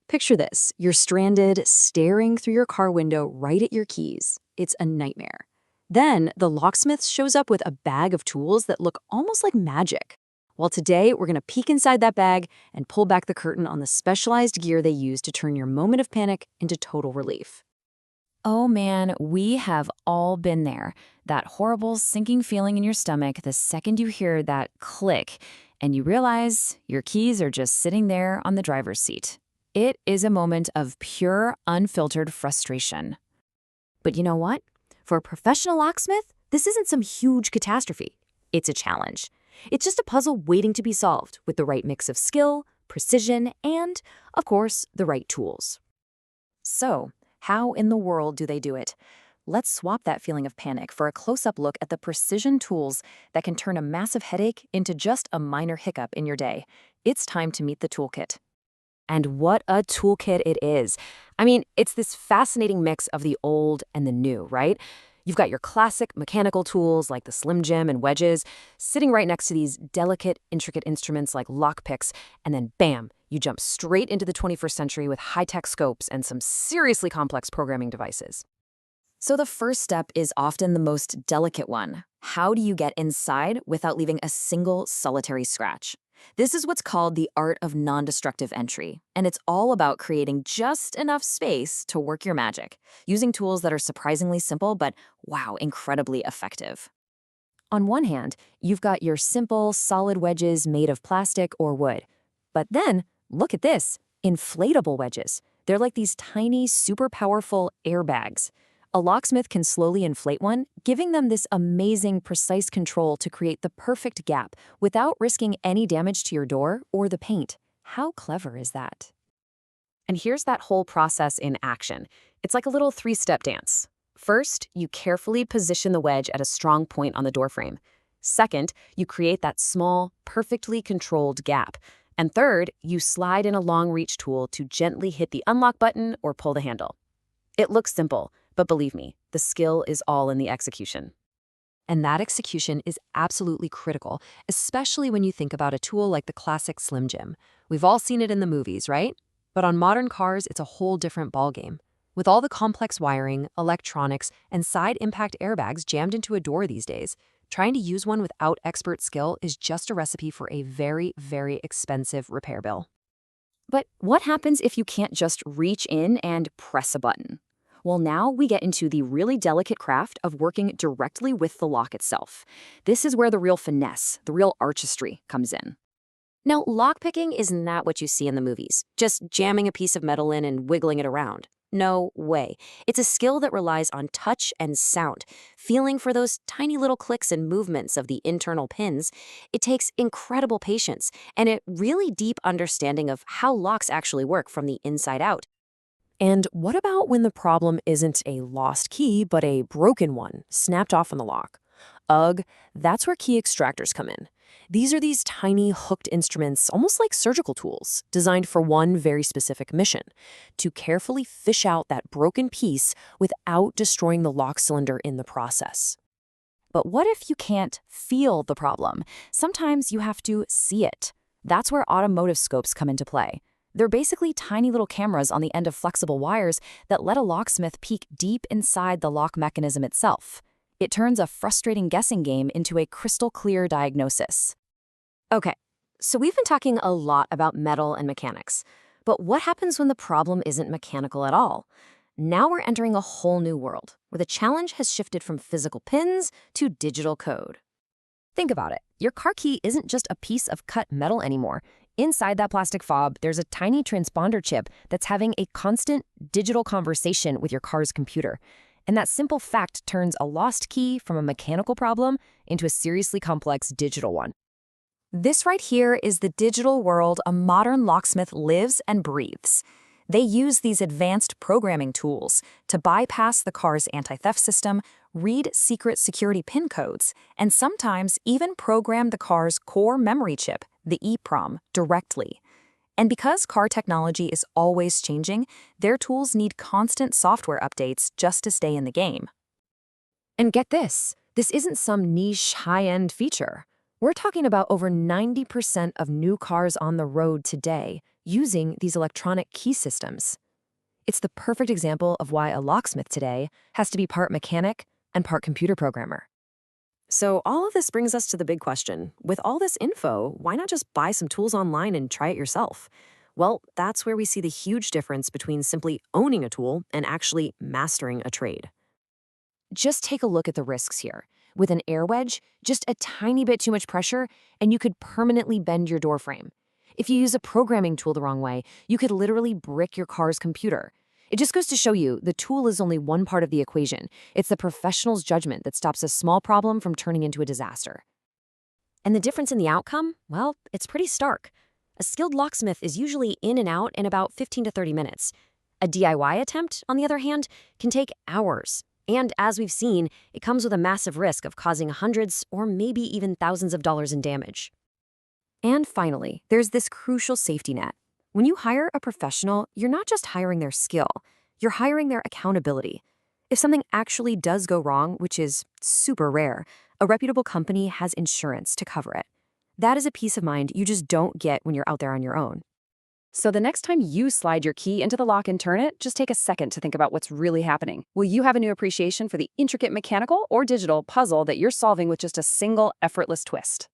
Picture this. You're stranded, staring through your car window right at your keys. It's a nightmare. Then the locksmith shows up with a bag of tools that look almost like magic. Well, today we're going to peek inside that bag and pull back the curtain on the specialized gear they use to turn your moment of panic into total relief. Oh man, we have all been there. That horrible sinking feeling in your stomach the second you hear that click and you realize your keys are just sitting there on the driver's seat. It is a moment of pure, unfiltered frustration. But you know what? For a professional locksmith, this isn't some huge catastrophe. It's a challenge. It's just a puzzle waiting to be solved with the right mix of skill, precision, and, of course, the right tools. So, how in the world do they do it? Let's swap that feeling of panic for a close-up look at the precision tools that can turn a massive headache into just a minor hiccup in your day. It's time to meet the toolkit. And what a toolkit it is. I mean, it's this fascinating mix of the old and the new, right? You've got your classic mechanical tools like the Slim Jim and wedges sitting right next to these delicate, intricate instruments like lockpicks, and then bam, you jump straight into the 21st century with high-tech scopes and some seriously complex programming devices. So the first step is often the most delicate one. How do you get inside without leaving a single solitary scratch? This is what's called the art of non-destructive entry, and it's all about creating just enough space to work your magic, using tools that are surprisingly simple but, wow, incredibly effective. On one hand, you've got your simple, solid wedges made of plastic or wood. But then, look at this, inflatable wedges. They're like these tiny, super powerful airbags. A locksmith can slowly inflate one, giving them this amazing, precise control to create the perfect gap without risking any damage to your door or the paint. How clever is that? And here's that whole process in action. It's like a little three-step dance. First, you carefully position the wedge at a strong point on the doorframe. Second, you create that small, perfectly controlled gap. And third, you slide in a long-reach tool to gently hit the unlock button or pull the handle. It looks simple, but believe me, the skill is all in the execution. And that execution is absolutely critical, especially when you think about a tool like the classic Slim Jim. We've all seen it in the movies, right? But on modern cars, it's a whole different ballgame. With all the complex wiring, electronics, and side impact airbags jammed into a door these days, trying to use one without expert skill is just a recipe for a very, very expensive repair bill. But what happens if you can't just reach in and press a button? Well, now we get into the really delicate craft of working directly with the lock itself. This is where the real finesse, the real artistry comes in. Now, lockpicking is not what you see in the movies, just jamming a piece of metal in and wiggling it around. No way. It's a skill that relies on touch and sound, feeling for those tiny little clicks and movements of the internal pins. It takes incredible patience and a really deep understanding of how locks actually work from the inside out. And what about when the problem isn't a lost key, but a broken one, snapped off on the lock? Ugh, that's where key extractors come in. These are these tiny hooked instruments, almost like surgical tools, designed for one very specific mission: to carefully fish out that broken piece without destroying the lock cylinder in the process. But what if you can't feel the problem? Sometimes you have to see it. That's where automotive scopes come into play. They're basically tiny little cameras on the end of flexible wires that let a locksmith peek deep inside the lock mechanism itself. It turns a frustrating guessing game into a crystal clear diagnosis. Okay, so we've been talking a lot about metal and mechanics, but what happens when the problem isn't mechanical at all? Now we're entering a whole new world, where the challenge has shifted from physical pins to digital code. Think about it. Your car key isn't just a piece of cut metal anymore. Inside that plastic fob, there's a tiny transponder chip that's having a constant digital conversation with your car's computer. And that simple fact turns a lost key from a mechanical problem into a seriously complex digital one. This right here is the digital world a modern locksmith lives and breathes. They use these advanced programming tools to bypass the car's anti-theft system, read secret security PIN codes, and sometimes even program the car's core memory chip, the EEPROM, directly. And because car technology is always changing, their tools need constant software updates just to stay in the game. And get this isn't some niche high-end feature. We're talking about over 90% of new cars on the road today using these electronic key systems. It's the perfect example of why a locksmith today has to be part mechanic and part computer programmer. So all of this brings us to the big question. With all this info, why not just buy some tools online and try it yourself? Well, that's where we see the huge difference between simply owning a tool and actually mastering a trade. Just take a look at the risks here. With an air wedge, just a tiny bit too much pressure, and you could permanently bend your door frame. If you use a programming tool the wrong way, you could literally brick your car's computer. It just goes to show you the tool is only one part of the equation. It's the professional's judgment that stops a small problem from turning into a disaster. And the difference in the outcome? Well, it's pretty stark. A skilled locksmith is usually in and out in about 15 to 30 minutes. A DIY attempt, on the other hand, can take hours. And as we've seen, it comes with a massive risk of causing hundreds or maybe even thousands of dollars in damage. And finally, there's this crucial safety net. When you hire a professional, you're not just hiring their skill, you're hiring their accountability. If something actually does go wrong, which is super rare, a reputable company has insurance to cover it. That is a peace of mind you just don't get when you're out there on your own. So the next time you slide your key into the lock and turn it, just take a second to think about what's really happening. Will you have a new appreciation for the intricate mechanical or digital puzzle that you're solving with just a single effortless twist?